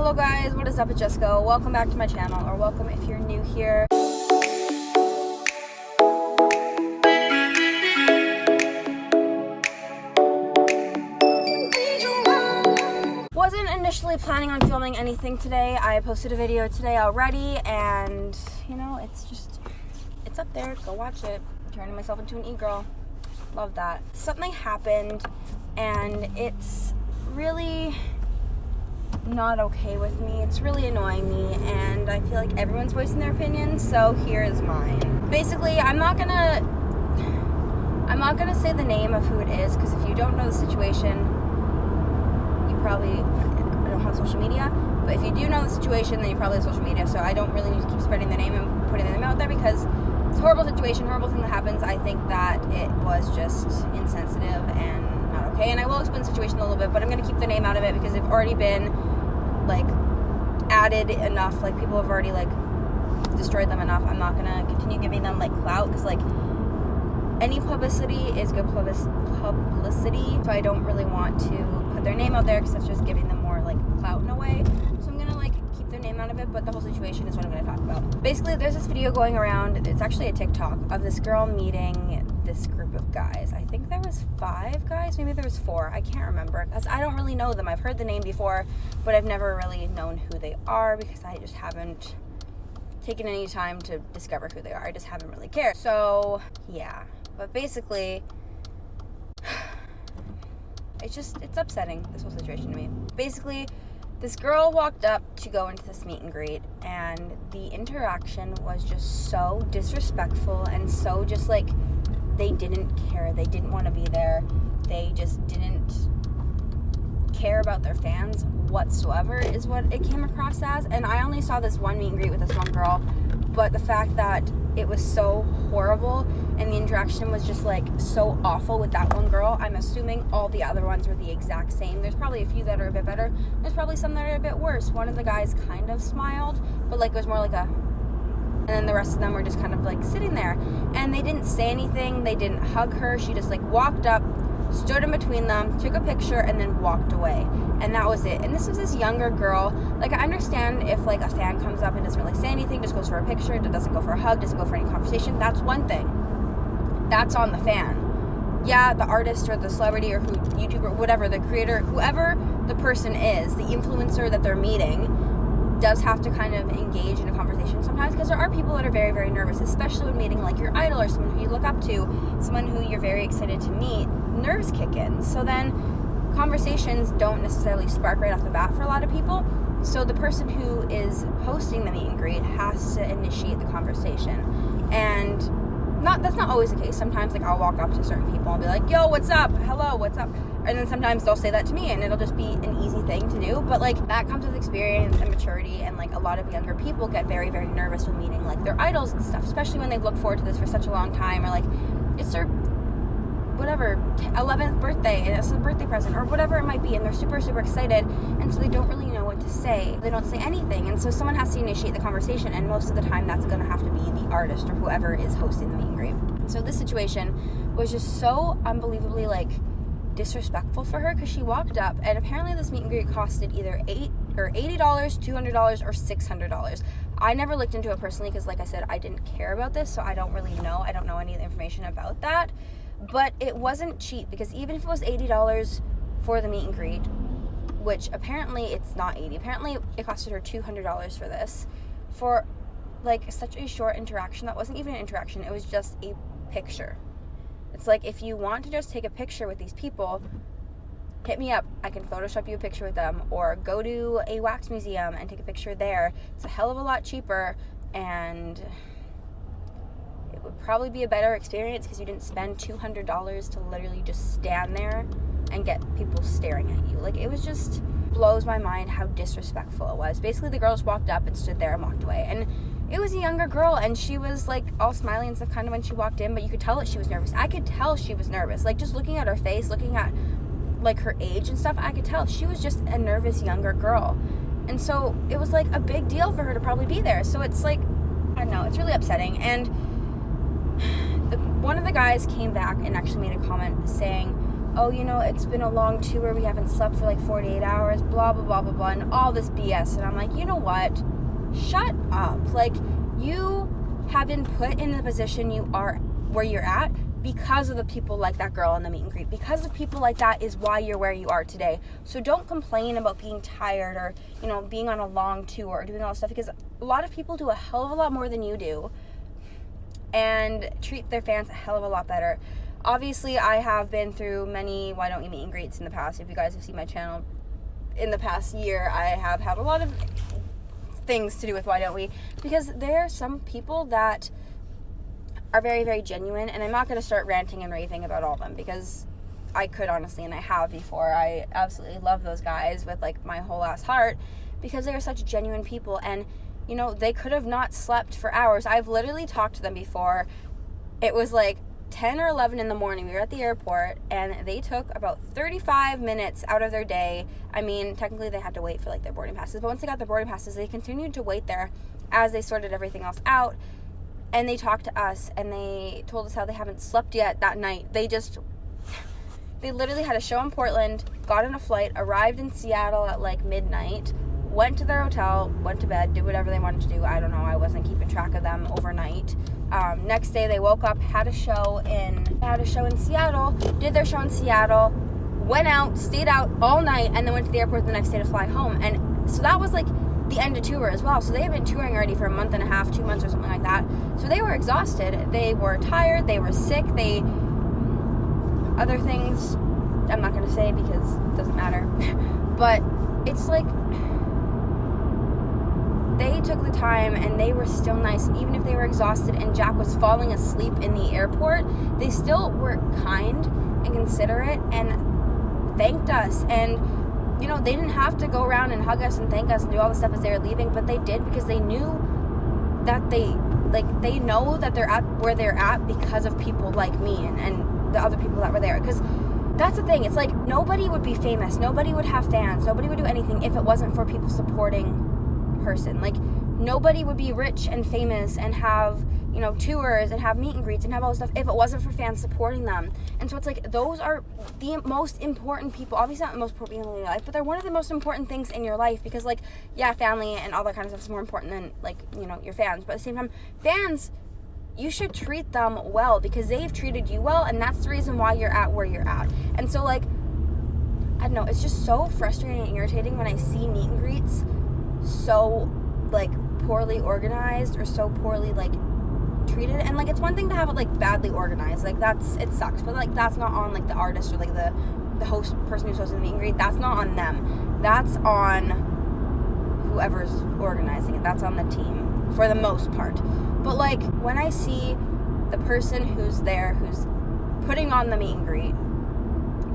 Hello guys, what is up? It's Jessica. Welcome back to my channel, or welcome if you're new here. Wasn't initially planning on filming anything today. I posted a video today already, and you know, it's up there. Go watch it. I'm turning myself into an e-girl. Love that. Something happened, and it's really not okay with me. It's really annoying me, and I feel like everyone's voicing their opinions, so here is mine. Basically, I'm not gonna say the name of who it is, because if you don't know the situation, you probably don't have social media. But if you do know the situation, then you probably have social media, so I don't really need to keep spreading their name and putting their name out there, because it's a horrible situation, horrible thing that happens. I think that it was just insensitive and not okay, and I will explain the situation a little bit, but I'm going to keep the name out of it because they've already been like added enough, like people have already like destroyed them enough. I'm not going to continue giving them like clout, because like any publicity is good publicity, so I don't really want to put their name out there because that's just giving them more like clout in a way. So I'm going to like keep their name out of it, but the whole situation is what I'm going to talk about. Basically, there's this video going around, it's actually a TikTok, of this girl meeting this group of guys. I think there was 5 guys, maybe there was 4, I can't remember. I don't really know them. I've heard the name before, but I've never really known who they are because I just haven't taken any time to discover who they are. I just haven't really cared. So yeah, but basically it's upsetting, this whole situation to me. Basically, this girl walked up to go into this meet and greet, and the interaction was just so disrespectful and so just like they didn't care. They didn't want to be there. They just didn't care about their fans whatsoever is what it came across as. And I only saw this one meet and greet with this one girl, but the fact that it was so horrible and the interaction was just like so awful with that one girl, I'm assuming all the other ones were the exact same. There's probably a few that are a bit better. There's probably some that are a bit worse. One of the guys kind of smiled, but like it was more like a, and then the rest of them were just kind of like sitting there, and they didn't say anything. They didn't hug her. She just like walked up, stood in between them, took a picture, and then walked away, and that was it. And this was this younger girl. Like, I understand if like a fan comes up and doesn't really say anything, just goes for a picture, doesn't go for a hug, doesn't go for any conversation, that's one thing. That's on the fan. Yeah, the artist or the celebrity or who, YouTuber, whatever, the creator, whoever the person is, the influencer that they're meeting, does have to kind of engage in a conversation sometimes, because there are people that are very, very nervous, especially when meeting like your idol or someone who you look up to, someone who you're very excited to meet. Nerves kick in, so then conversations don't necessarily spark right off the bat for a lot of people. So the person who is hosting the meet and greet has to initiate the conversation, and that's not always the case. Sometimes like I'll walk up to certain people and be like, yo, what's up, hello, what's up, and then sometimes they'll say that to me, and it'll just be an easy thing to do. But like that comes with experience and maturity, and like a lot of younger people get very, very nervous when meeting like their idols and stuff, especially when they've looked forward to this for such a long time, or like it's their whatever 11th birthday and it's a birthday present or whatever it might be, and they're super, super excited, and so they don't really know what to say. They don't say anything, and so someone has to initiate the conversation, and most of the time that's going to have to be the artist or whoever is hosting the meet and greet. So this situation was just so unbelievably like disrespectful for her, because she walked up, and apparently this meet and greet costed either $80, $200, or $600. I never looked into it personally because, like I said, I didn't care about this, so I don't really know. I don't know any of the information about that. But it wasn't cheap, because even if it was $80 for the meet and greet, which apparently it's not 80, apparently it costed her $200 for this, for like such a short interaction. That wasn't even an interaction, it was just a picture. It's like, if you want to just take a picture with these people, hit me up. I can Photoshop you a picture with them, or go to a wax museum and take a picture there. It's a hell of a lot cheaper, and it would probably be a better experience because you didn't spend $200 to literally just stand there and get people staring at you. Like, it was just blows my mind how disrespectful it was. Basically, the girl just walked up and stood there and walked away, and it was a younger girl, and she was like all smiling and stuff kind of when she walked in, but you could tell that she was nervous. I could tell she was nervous, like just looking at her face, looking at like her age and stuff, I could tell she was just a nervous younger girl. And so it was like a big deal for her to probably be there. So it's like, I don't know, it's really upsetting. And one of the guys came back and actually made a comment saying oh, it's been a long tour, we haven't slept for like 48 hours, blah, blah, blah, blah, blah, and all this BS. And I'm like, you know what? Shut up. Like, you have been put in the position you are where you're at because of the people like that girl in the meet and greet. Because of people like that is why you're where you are today. So don't complain about being tired or, being on a long tour or doing all this stuff, because a lot of people do a hell of a lot more than you do and treat their fans a hell of a lot better. Obviously, I have been through many Why Don't You meet and greets in the past. If you guys have seen my channel in the past year, I have had a lot of things to do with Why Don't We, because there are some people that are very, very genuine, and I'm not going to start ranting and raving about all of them, because I could honestly, and I have before. I absolutely love those guys with like my whole ass heart, because they are such genuine people, and they could have not slept for hours. I've literally talked to them before. It was like 10 or 11 in the morning. We were at the airport, and they took about 35 minutes out of their day. I mean, technically they had to wait for like their boarding passes, but once they got their boarding passes, they continued to wait there as they sorted everything else out. And they talked to us, and they told us how they haven't slept yet that night. They literally had a show in Portland, got on a flight, arrived in Seattle at like midnight, went to their hotel, went to bed, did whatever they wanted to do. I don't know. I wasn't keeping track of them overnight. Next day they woke up, had a show in Seattle, did their show in Seattle, went out, stayed out all night, and then went to the airport the next day to fly home. And so that was like the end of tour as well. So they had been touring already for a month and a half, 2 months or something like that. So they were exhausted. They were tired. They were sick. Other things I'm not going to say because it doesn't matter. But it's like they took the time, and they were still nice. And even if they were exhausted and Jack was falling asleep in the airport, they still were kind and considerate and thanked us. And they didn't have to go around and hug us and thank us and do all the stuff as they were leaving, but they did, because they knew that they know that they're at where they're at because of people like me and the other people that were there. Because that's the thing. It's like nobody would be famous. Nobody would have fans. Nobody would do anything if it wasn't for people supporting person. Like, nobody would be rich and famous and have tours and have meet and greets and have all this stuff if it wasn't for fans supporting them. And so it's like, those are the most important people. Obviously not the most important people in your life, but they're one of the most important things in your life, because like, yeah, family and all that kind of stuff is more important than like your fans, but at the same time, fans, you should treat them well, because they've treated you well, and that's the reason why you're at where you're at. And so like, I don't know, it's just so frustrating and irritating when I see meet and greets so like poorly organized or so poorly like treated. And like, it's one thing to have it like badly organized, like it sucks, but like that's not on like the artist or like the host, person who's hosting the meet and greet. That's not on them. That's on whoever's organizing it. That's on the team for the most part. But like, when I see the person who's there, who's putting on the meet and greet,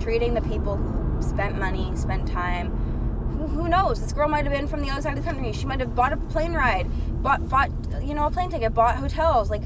treating the people who spent money, spent time, who knows? This girl might have been from the other side of the country. She might have bought a plane ride, bought a plane ticket, bought hotels, like,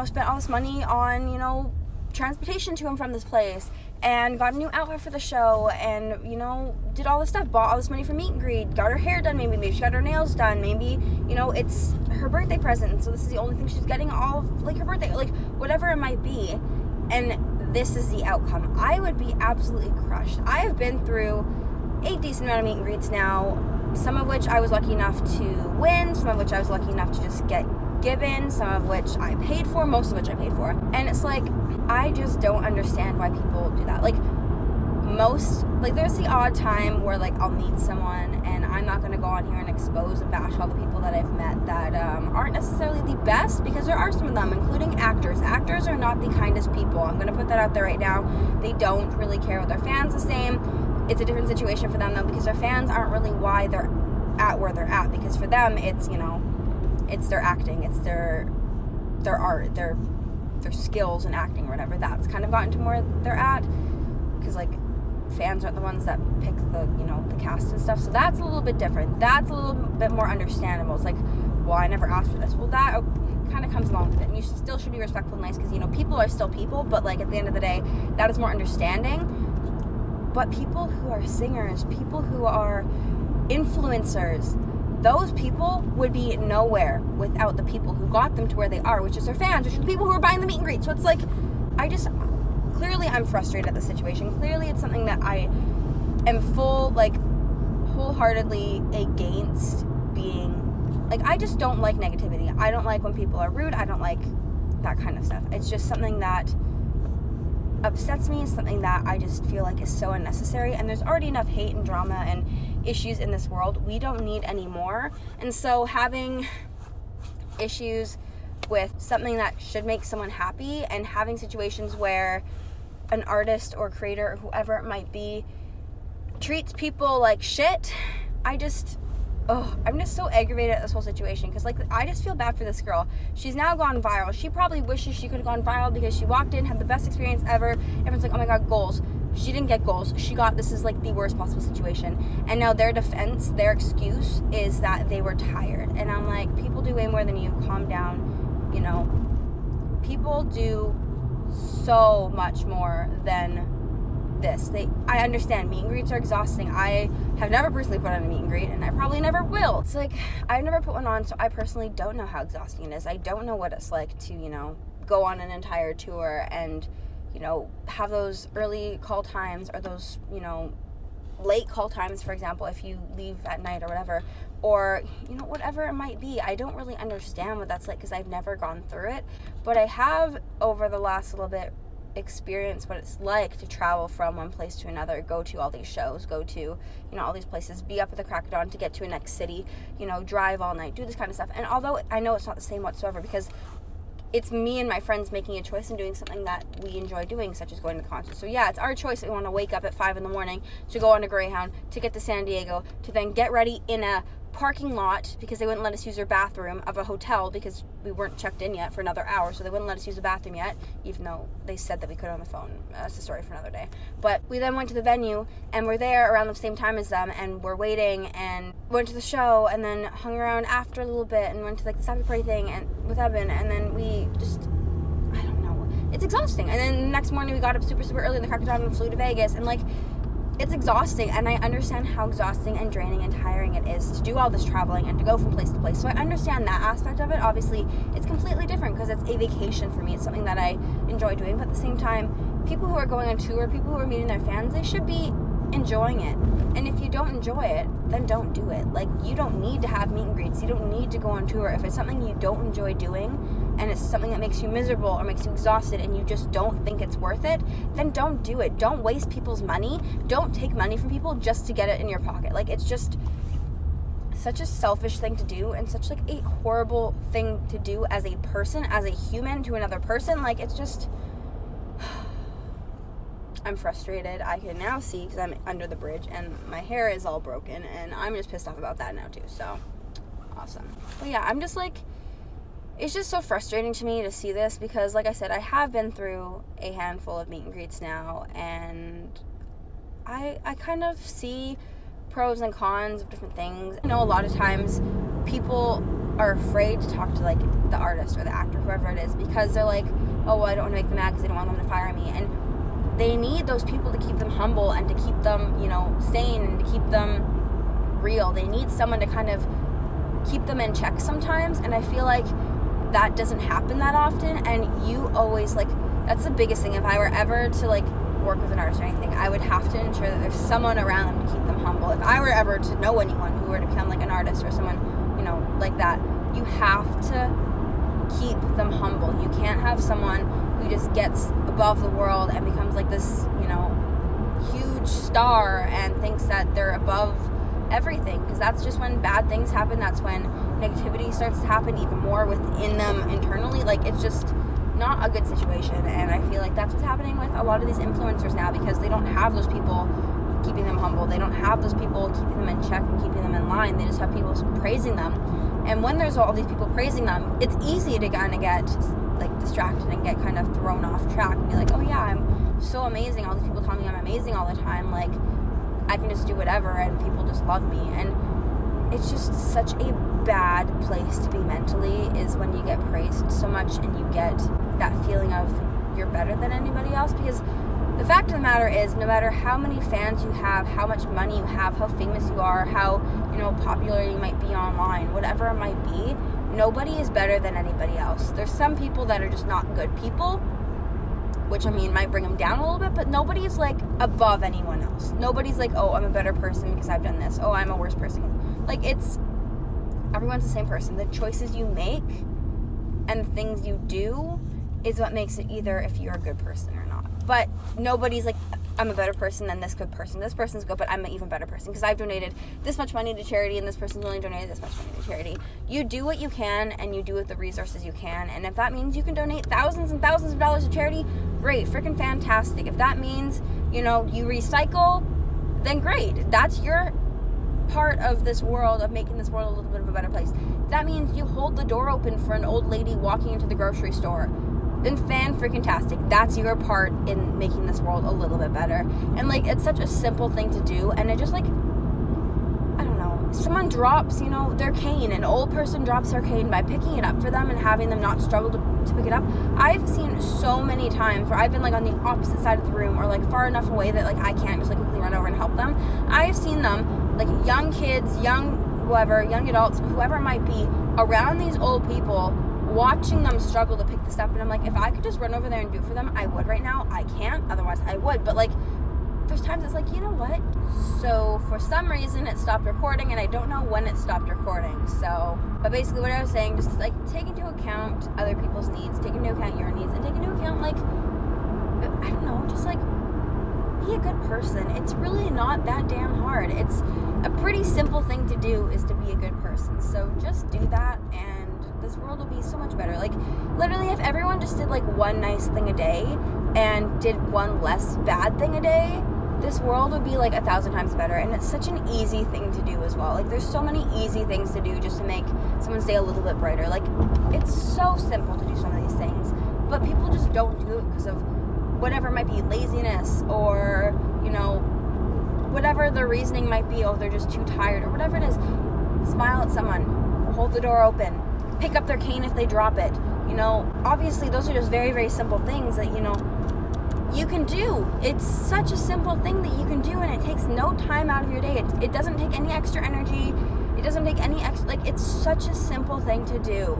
spent all this money on, transportation to and from this place, and got a new outfit for the show, and, did all this stuff, bought all this money for meet and greet, got her hair done, maybe she got her nails done, maybe, it's her birthday present, so this is the only thing she's getting all of, like, her birthday, like, whatever it might be, and this is the outcome. I would be absolutely crushed. I have been through a decent amount of meet and greets now, some of which I was lucky enough to win, some of which I was lucky enough to just get given, some of which I paid for, most of which I paid for. And it's like, I just don't understand why people do that. Like, there's the odd time where like I'll meet someone, and I'm not going to go on here and expose and bash all the people that I've met that aren't necessarily the best, because there are some of them, including actors. Actors are not the kindest people. I'm going to put that out there right now. They don't really care what their fans the same. It's a different situation for them though, because their fans aren't really why they're at where they're at, because for them it's it's their acting, it's their art, their skills in acting or whatever. That's kind of gotten to where they're at, because like, fans aren't the ones that pick the the cast and stuff, so that's a little bit different. That's a little bit more understandable. It's like, well, I never asked for this. Well, that kind of comes along with it, and you still should be respectful and nice, because people are still people, but like, at the end of the day, that is more understanding. But people who are singers, people who are influencers, those people would be nowhere without the people who got them to where they are, which is their fans, which are the people who are buying the meet and greet. So it's like, clearly I'm frustrated at the situation. Clearly it's something that I am wholeheartedly against being, like, I just don't like negativity. I don't like when people are rude. I don't like that kind of stuff. It's just something that upsets me. It's something that I just feel like is so unnecessary, and there's already enough hate and drama and issues in this world. We don't need any more. And so having issues with something that should make someone happy, and having situations where an artist or creator or whoever it might be treats people like shit, I'm just so aggravated at this whole situation, because like, I just feel bad for this girl. She's now gone viral. She probably wishes she could have gone viral because she walked in, had the best experience ever. Everyone's like, oh my god, goals. She didn't get goals. This is like the worst possible situation. And now their defense, their excuse is that they were tired. And I'm like, people do way more than you. Calm down. You know, people do so much more than this. I understand meet and greets are exhausting. I have never personally put on a meet and greet, and I probably never will. It's like, I've never put one on, so I personally don't know how exhausting it is. I don't know what it's like to, you know, go on an entire tour and, you know, have those early call times, or those, you know, late call times, for example, if you leave at night or whatever, or, you know, whatever it might be. I don't really understand what that's like, because I've never gone through it, but I have, over the last little bit, experience what it's like to travel from one place to another, go to all these shows, go to, you know, all these places, be up at the crack of dawn to get to a next city, you know, drive all night, do this kind of stuff. And although I know it's not the same whatsoever, because it's me and my friends making a choice and doing something that we enjoy doing, such as going to the concert. So yeah, it's our choice that we want to wake up at 5 a.m. to go on a Greyhound, to get to San Diego, to then get ready in a parking lot, because they wouldn't let us use their bathroom of a hotel because we weren't checked in yet for another hour, so they wouldn't let us use the bathroom yet, even though they said that we could on the phone. That's a story for another day. But we then went to the venue, and we're there around the same time as them, and we're waiting, and went to the show, and then hung around after a little bit, and went to like the after party thing and with Evan, and then we just, I don't know, it's exhausting. And then the next morning we got up super early in the crack of dawn and flew to Vegas, and like, it's exhausting, and I understand how exhausting and draining and tiring it is to do all this traveling and to go from place to place. So I understand that aspect of it. Obviously, it's completely different because it's a vacation for me. It's something that I enjoy doing. But at the same time, people who are going on tour, people who are meeting their fans, they should be enjoying it. And if you don't enjoy it, then don't do it. Like, you don't need to have meet and greets. You don't need to go on tour. If it's something you don't enjoy doing, and it's something that makes you miserable or makes you exhausted, and you just don't think it's worth it, then don't do it. Don't waste people's money. Don't take money from people just to get it in your pocket. Like, it's just such a selfish thing to do, and such like a horrible thing to do as a person, as a human to another person. Like, it's just, I'm frustrated. I can now see, because I'm under the bridge and my hair is all broken, and I'm just pissed off about that now too. So awesome. But yeah, I'm just like, it's just so frustrating to me to see this, because like I said, I have been through a handful of meet and greets now, and I kind of see pros and cons of different things. I know a lot of times people are afraid to talk to like the artist or the actor, whoever it is, because they're like, oh, well, I don't want to make them mad because I don't want them to fire me. And they need those people to keep them humble and to keep them, you know, sane, and to keep them real. They need someone to kind of keep them in check sometimes, and I feel like that doesn't happen that often. And you always, like, that's the biggest thing. If I were ever to like work with an artist or anything, I would have to ensure that there's someone around them to keep them humble. If I were ever to know anyone who were to become like an artist or someone, you know, like that, you have to keep them humble. You can't have someone who just gets above the world and becomes like this, you know, huge star and thinks that they're above everything, because that's just when bad things happen. That's when negativity starts to happen even more within them internally. Like, it's just not a good situation, and I feel like that's what's happening with a lot of these influencers now, because they don't have those people keeping them humble. They don't have those people keeping them in check and keeping them in line. They just have people praising them, and when there's all these people praising them, it's easy to kind of get like distracted and get kind of thrown off track and be like, oh yeah, I'm so amazing, all these people tell me I'm amazing all the time, like I can just do whatever and people just love me. And it's just such a bad place to be mentally, is when you get praised so much and you get that feeling of you're better than anybody else. Because the fact of the matter is, no matter how many fans you have, how much money you have, how famous you are, how, you know, popular you might be online, whatever it might be, nobody is better than anybody else. There's some people that are just not good people, which I mean might bring them down a little bit, but nobody's like above anyone else. Nobody's like, oh, I'm a better person because I've done this. Oh, I'm a worse person. Like, everyone's the same person. The choices you make and the things you do is what makes it either if you're a good person or not. But nobody's like, I'm a better person than this good person. This person's good, but I'm an even better person because I've donated this much money to charity and this person's only donated this much money to charity. You do what you can and you do with the resources you can. And if that means you can donate thousands and thousands of dollars to charity, great, freaking fantastic. If that means, you recycle, then great. That's your part of this world, of making this world a little bit of a better place. If that means you hold the door open for an old lady walking into the grocery store, then fan-freaking-tastic. That's your part in making this world a little bit better. And, like, it's such a simple thing to do, and it just, like, I don't know, someone drops, their cane, an old person drops their cane, by picking it up for them and having them not struggle to pick it up. I've seen so many times where I've been, like, on the opposite side of the room, or, like, far enough away that, like, I can't just, like, quickly run over and help them. I've seen them, like, young kids, young adults, whoever it might be, around these old people, watching them struggle to pick this up, and I'm like, if I could just run over there and do it for them, I would. Right now, I can't, otherwise I would, but, like, there's times it's like, you know what, so for some reason it stopped recording, and I don't know when it stopped recording, but basically what I was saying, just, like, take into account other people's needs, take into account your needs, and take into account, like, I don't know, just, like, be a good person. It's really not that damn hard. It's a pretty simple thing to do, is to be a good person, so just do that, and this world will be so much better. Like, literally, if everyone just did, like, one nice thing a day and did one less bad thing a day, this world would be, like, 1,000 times better. And it's such an easy thing to do as well. Like, there's so many easy things to do just to make someone's day a little bit brighter. Like, it's so simple to do some of these things, but people just don't do it because of whatever might be, laziness, or, whatever the reasoning might be. Oh, they're just too tired, or whatever it is. Smile at someone, hold the door open, pick up their cane if they drop it. Obviously those are just very, very simple things that, you can do. It's such a simple thing that you can do, and it takes no time out of your day. It doesn't take any extra energy. It doesn't take any extra, like, it's such a simple thing to do,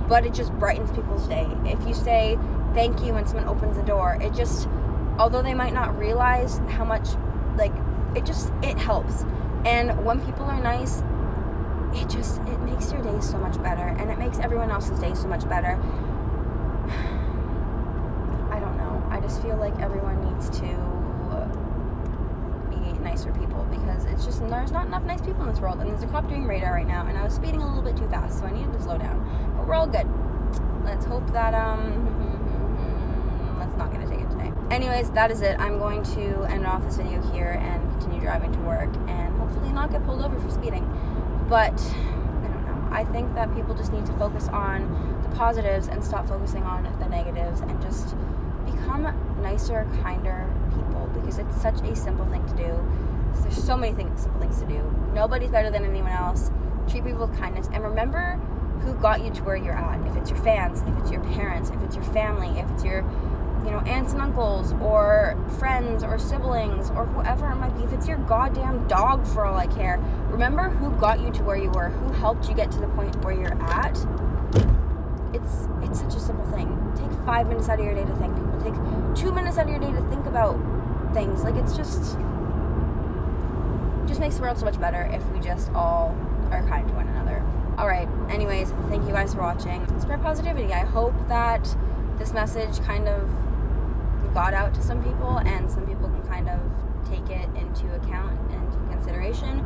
but it just brightens people's day. If you say thank you when someone opens the door, it just, although they might not realize how much, like, it helps. And when people are nice, it makes your day so much better, and it makes everyone else's day so much better. I don't know. I just feel like everyone needs to be nicer people, because it's just, there's not enough nice people in this world, and there's a cop doing radar right now, and I was speeding a little bit too fast, so I needed to slow down. But we're all good. Let's hope that, let's not get a ticket today. Anyways, that is it. I'm going to end off this video here and continue driving to work, and hopefully not get pulled over for speeding. But, I don't know, I think that people just need to focus on the positives and stop focusing on the negatives, and just become nicer, kinder people, because it's such a simple thing to do. There's so many simple things to do. Nobody's better than anyone else. Treat people with kindness, and remember who got you to where you're at. If it's your fans, if it's your parents, if it's your family, if it's your aunts and uncles, or friends, or siblings, or whoever it might be, if it's your goddamn dog, for all I care, remember who got you to where you were, who helped you get to the point where you're at. It's such a simple thing. Take 5 minutes out of your day to thank people. Take 2 minutes out of your day to think about things. Like, it's just makes the world so much better if we just all are kind to one another. Alright, anyways, thank you guys for watching. Spread positivity. I hope that this message kind of got out to some people, and some people can kind of take it into account and into consideration.